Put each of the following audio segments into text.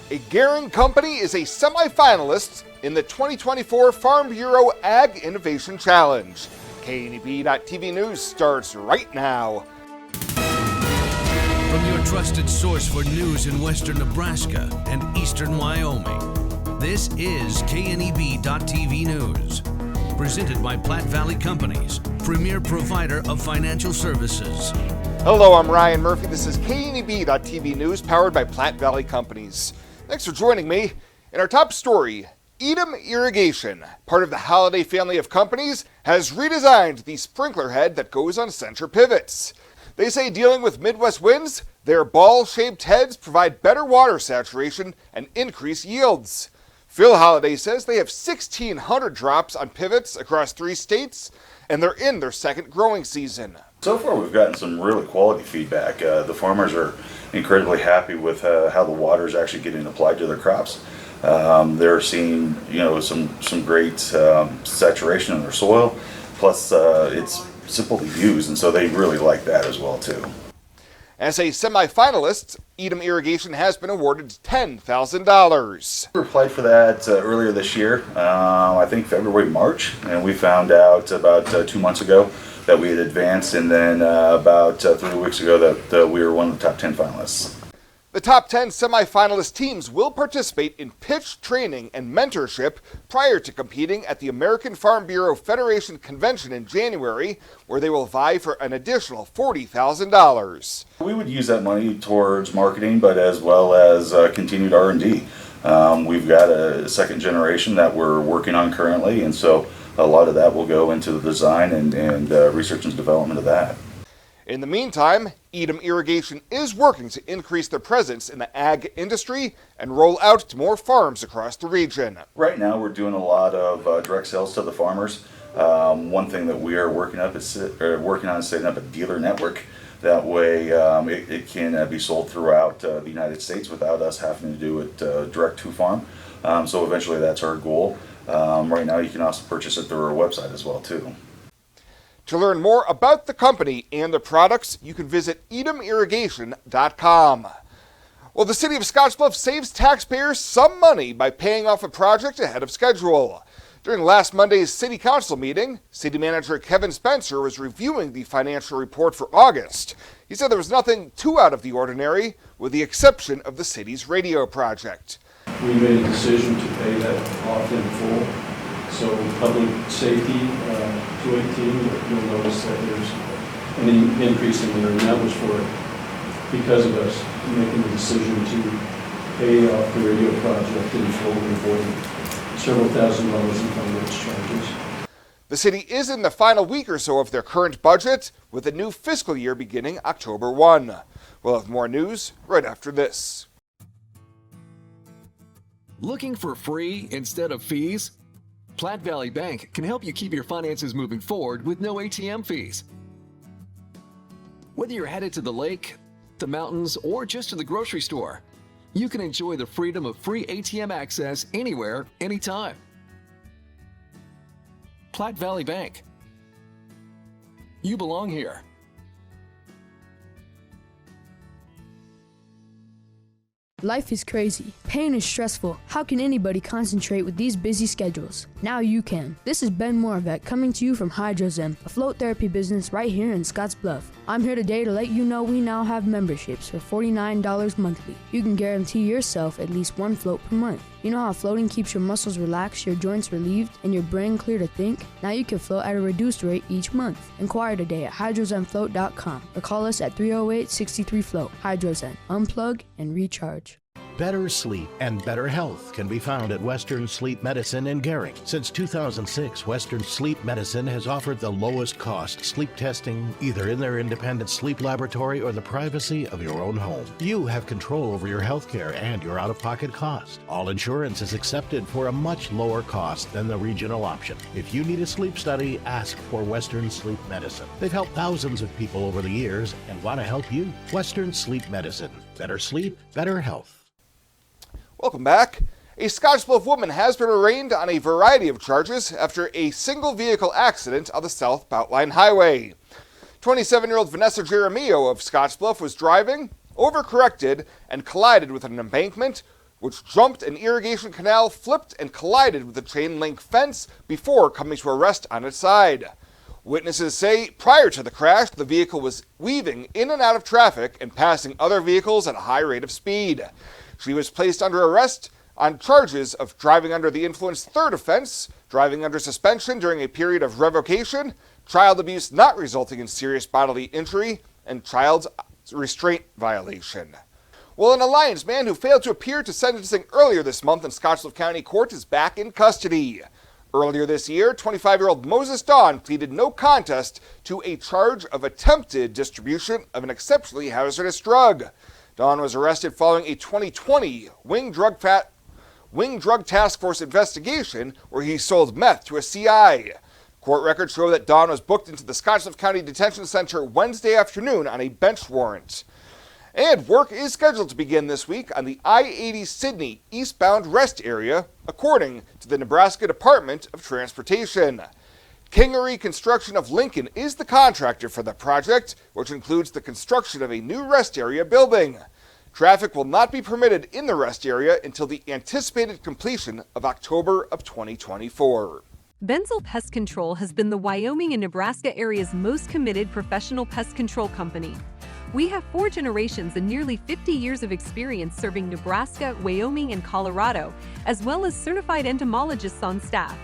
A Gering company is a semi-finalist in the 2024 Farm Bureau Ag Innovation Challenge. KNEB.TV News starts right now. From your trusted source for news in western Nebraska and eastern Wyoming, this is KNEB.TV News. Presented by Platte Valley Companies, premier provider of financial services. Hello, I'm Ryan Murphy. This is KNEB.TV News powered by Platte Valley Companies. Thanks for joining me. In our top story, Edom Irrigation, part of the Holiday family of companies, has redesigned the sprinkler head that goes on center pivots. They say dealing with Midwest winds, their ball-shaped heads provide better water saturation and increase yields. Phil Holiday says they have 1,600 drops on pivots across 3 states, and they're in their second growing season. So far we've gotten some really quality feedback. The farmers are incredibly happy with how the water is actually getting applied to their crops. They're seeing, some great saturation in their soil. Plus, it's simple to use, and so they really like that as well too. As a semi-finalist, Edom Irrigation has been awarded $10,000. We applied for that earlier this year, I think February, March, and we found out about 2 months ago that we had advanced, and then about 3 weeks ago that we were one of the top 10 finalists. The top 10 semi-finalist teams will participate in pitch training and mentorship prior to competing at the American Farm Bureau Federation Convention in January, where they will vie for an additional $40,000. We would use that money towards marketing, but as well as continued R&D. We've got a second generation that we're working on currently, and so a lot of that will go into the design and research and development of that. In the meantime, Edom Irrigation is working to increase their presence in the ag industry and roll out to more farms across the region. Right now we're doing a lot of direct sales to the farmers. One thing that we are working on is setting up a dealer network. That way it can be sold throughout the United States without us having to do it direct to farm. So eventually that's our goal. Right now you can also purchase it through our website as well too. To learn more about the company and their products, you can visit edomirrigation.com. Well, the city of Scottsbluff saves taxpayers some money by paying off a project ahead of schedule. During last Monday's city council meeting, city manager Kevin Spencer was reviewing the financial report for August. He said there was nothing too out of the ordinary, with the exception of the city's radio project. We made a decision to pay that off in full. So public safety, 218, you'll notice that there's an increase in there, and that was because of us making the decision to pay off the radio project in full and avoid several $1,000s in finance charges. The city is in the final week or so of their current budget, with the new fiscal year beginning October 1. We'll have more news right after this. Looking for free instead of fees? Platte Valley Bank can help you keep your finances moving forward with no ATM fees. Whether you're headed to the lake, the mountains, or just to the grocery store, you can enjoy the freedom of free ATM access anywhere, anytime. Platte Valley Bank. You belong here. Life is crazy. Pain is stressful. How can anybody concentrate with these busy schedules? Now you can. This is Ben Moravec coming to you from Hydrozen, a float therapy business right here in Scottsbluff. I'm here today to let you know we now have memberships for $49 monthly. You can guarantee yourself at least 1 float per month. You know how floating keeps your muscles relaxed, your joints relieved, and your brain clear to think? Now you can float at a reduced rate each month. Inquire today at hydrozenfloat.com or call us at 308-63-FLOAT. Hydrozen. Unplug and recharge. Better sleep and better health can be found at Western Sleep Medicine in Gering. Since 2006, Western Sleep Medicine has offered the lowest cost sleep testing either in their independent sleep laboratory or the privacy of your own home. You have control over your health care and your out-of-pocket cost. All insurance is accepted for a much lower cost than the regional option. If you need a sleep study, ask for Western Sleep Medicine. They've helped thousands of people over the years and want to help you. Western Sleep Medicine. Better sleep, better health. Welcome back. A Scottsbluff woman has been arraigned on a variety of charges after a single vehicle accident on the South Beltline Highway. 27-year-old Vanessa Jeremio of Scottsbluff was driving, overcorrected, and collided with an embankment, which jumped an irrigation canal, flipped, and collided with the chain link fence before coming to a rest on its side. Witnesses say prior to the crash, the vehicle was weaving in and out of traffic and passing other vehicles at a high rate of speed. She was placed under arrest on charges of driving under the influence, third offense, driving under suspension during a period of revocation, child abuse not resulting in serious bodily injury, and child restraint violation. Well, an Alliance man who failed to appear to sentencing earlier this month in Scottsbluff County Court is back in custody. Earlier this year, 25-year-old Moses Dawn pleaded no contest to a charge of attempted distribution of an exceptionally hazardous drug. Dawn was arrested following a 2020 Wing Drug Task Force investigation where he sold meth to a CI. Court records show that Dawn was booked into the Scottsbluff County Detention Center Wednesday afternoon on a bench warrant. And work is scheduled to begin this week on the I-80 Sydney eastbound rest area, according to the Nebraska Department of Transportation. Kingery Construction of Lincoln is the contractor for the project, which includes the construction of a new rest area building. Traffic will not be permitted in the rest area until the anticipated completion of October of 2024. Benzel Pest Control has been the Wyoming and Nebraska area's most committed professional pest control company. We have 4 generations and nearly 50 years of experience serving Nebraska, Wyoming, and Colorado, as well as certified entomologists on staff.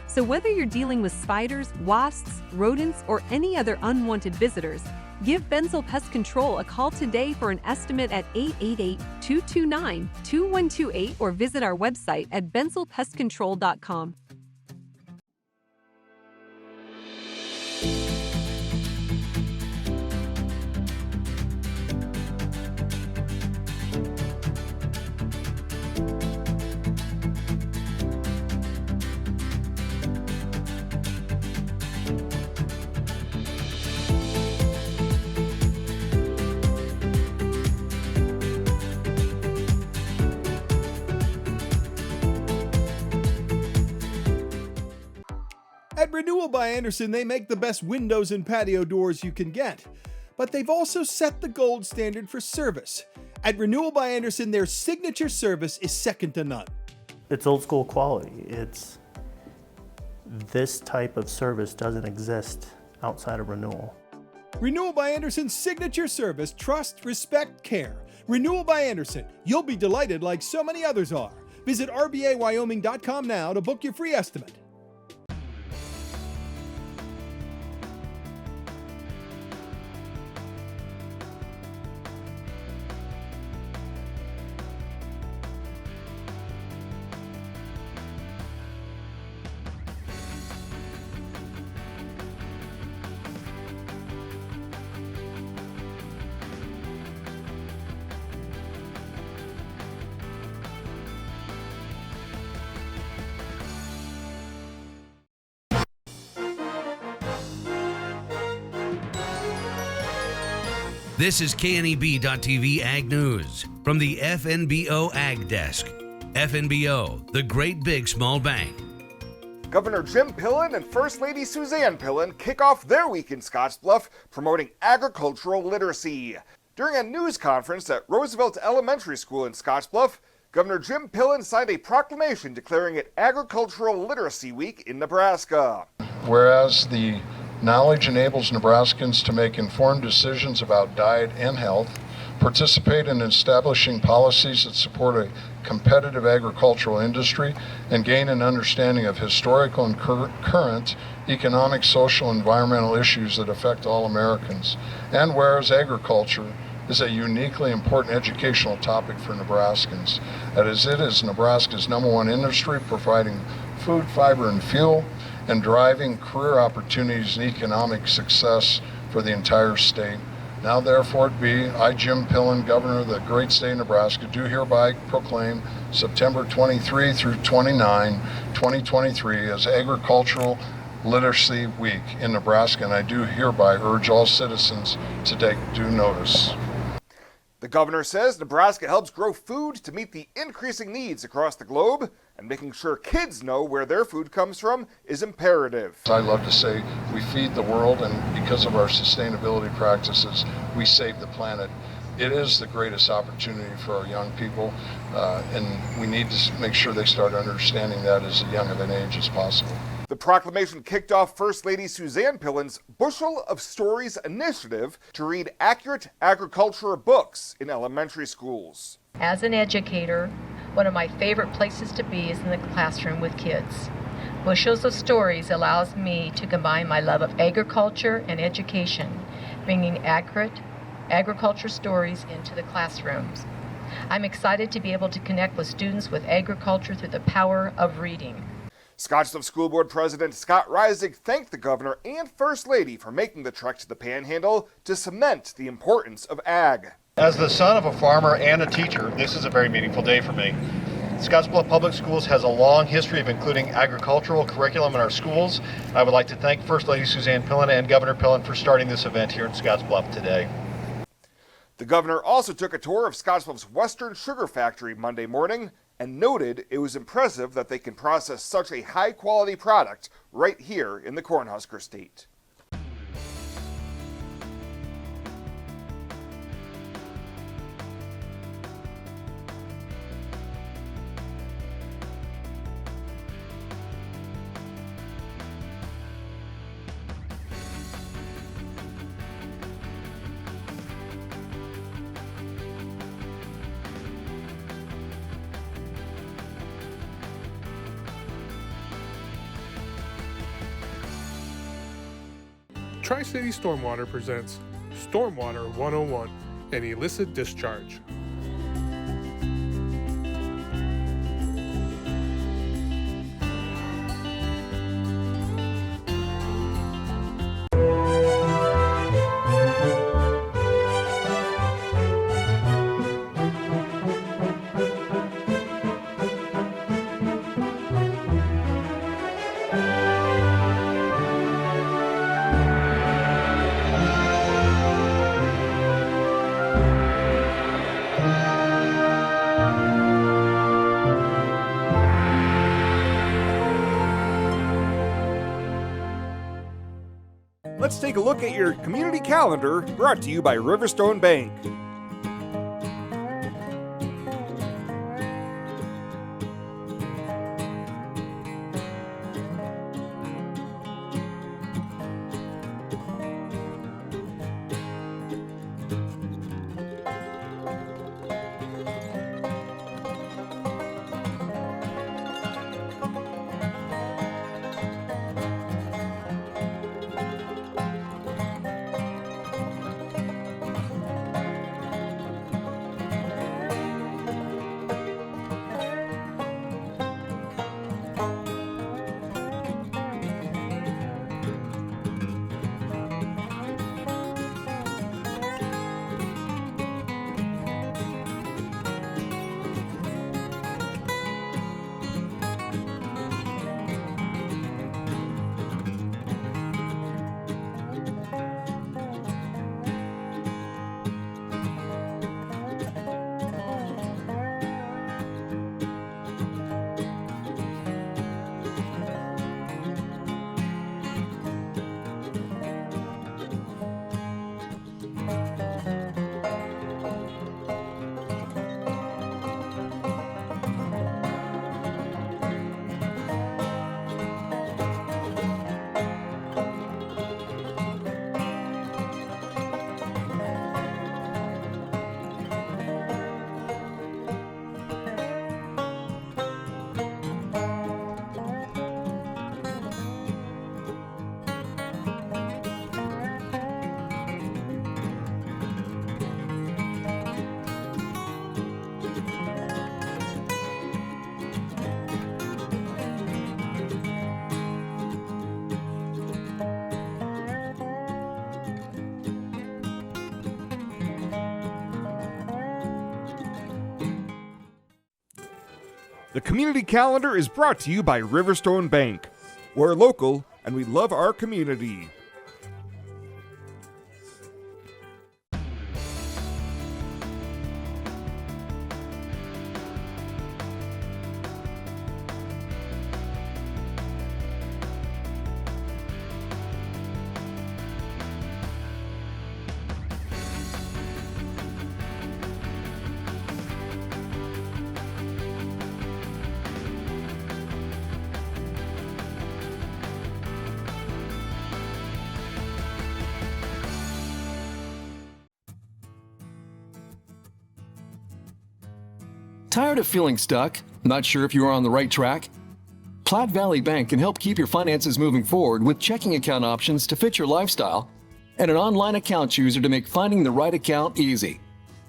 So whether you're dealing with spiders, wasps, rodents, or any other unwanted visitors, give Benzel Pest Control a call today for an estimate at 888-229-2128 or visit our website at benzelpestcontrol.com. At Renewal by Andersen, they make the best windows and patio doors you can get. But they've also set the gold standard for service. At Renewal by Andersen, their signature service is second to none. It's old school quality. This type of service doesn't exist outside of Renewal. Renewal by Andersen's signature service, trust, respect, care. Renewal by Andersen. You'll be delighted like so many others are. Visit rbawyoming.com now to book your free estimate. This is KNEB.TV Ag News from the FNBO Ag Desk. FNBO, the great big small bank. Governor Jim Pillen and First Lady Suzanne Pillen kick off their week in Scottsbluff promoting agricultural literacy. During a news conference at Roosevelt Elementary School in Scottsbluff, Governor Jim Pillen signed a proclamation declaring it Agricultural Literacy Week in Nebraska. Whereas the knowledge enables Nebraskans to make informed decisions about diet and health, participate in establishing policies that support a competitive agricultural industry, and gain an understanding of historical and current economic, social, and environmental issues that affect all Americans. And whereas agriculture is a uniquely important educational topic for Nebraskans, as it is Nebraska's #1 industry, providing food, fiber, and fuel, and driving career opportunities and economic success for the entire state. Now therefore it be, I, Jim Pillen, Governor of the great state of Nebraska, do hereby proclaim September 23 through 29, 2023 as Agricultural Literacy Week in Nebraska, and I do hereby urge all citizens to take due notice. The governor says Nebraska helps grow food to meet the increasing needs across the globe, and making sure kids know where their food comes from is imperative. I love to say we feed the world, and because of our sustainability practices, we save the planet. It is the greatest opportunity for our young people, and we need to make sure they start understanding that as young of an age as possible. The proclamation kicked off First Lady Suzanne Pillen's Bushel of Stories initiative to read accurate agricultural books in elementary schools. As an educator, one of my favorite places to be is in the classroom with kids. Bushels of Stories allows me to combine my love of agriculture and education, bringing accurate agriculture stories into the classrooms. I'm excited to be able to connect with students with agriculture through the power of reading. Scottsbluff School Board President Scott Reisig thanked the governor and First Lady for making the trek to the Panhandle to cement the importance of ag. As the son of a farmer and a teacher, this is a very meaningful day for me. Scottsbluff Public Schools has a long history of including agricultural curriculum in our schools. I would like to thank First Lady Suzanne Pillen and Governor Pillen for starting this event here in Scottsbluff today. The governor also took a tour of Scottsbluff's Western Sugar Factory Monday morning and noted it was impressive that they can process such a high-quality product right here in the Cornhusker State. Tri-City Stormwater presents Stormwater 101, an illicit discharge. Let's take a look at your community calendar, brought to you by Riverstone Bank. The community calendar is brought to you by Riverstone Bank. We're local and we love our community. Tired of feeling stuck? Not sure if you are on the right track? Platte Valley Bank can help keep your finances moving forward with checking account options to fit your lifestyle and an online account chooser to make finding the right account easy.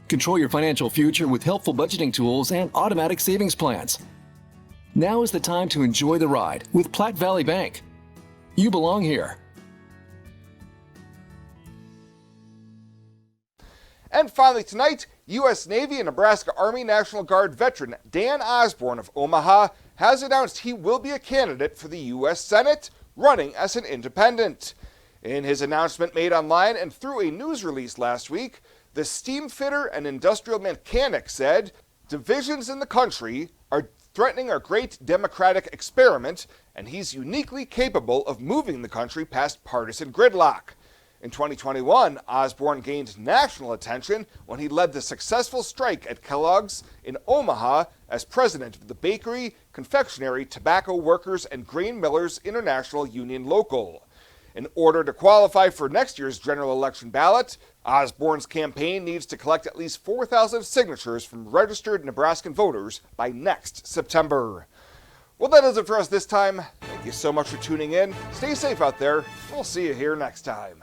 Control your financial future with helpful budgeting tools and automatic savings plans. Now is the time to enjoy the ride with Platte Valley Bank. You belong here. And finally tonight, U.S. Navy and Nebraska Army National Guard veteran Dan Osborne of Omaha has announced he will be a candidate for the U.S. Senate, running as an independent. In his announcement made online and through a news release last week, the steam fitter and industrial mechanic said, "Divisions in the country are threatening our great democratic experiment, and he's uniquely capable of moving the country past partisan gridlock." In 2021, Osborne gained national attention when he led the successful strike at Kellogg's in Omaha as president of the Bakery, Confectionery, Tobacco Workers, and Grain Millers International Union Local. In order to qualify for next year's general election ballot, Osborne's campaign needs to collect at least 4,000 signatures from registered Nebraskan voters by next September. Well, that does it for us this time. Thank you so much for tuning in. Stay safe out there. We'll see you here next time.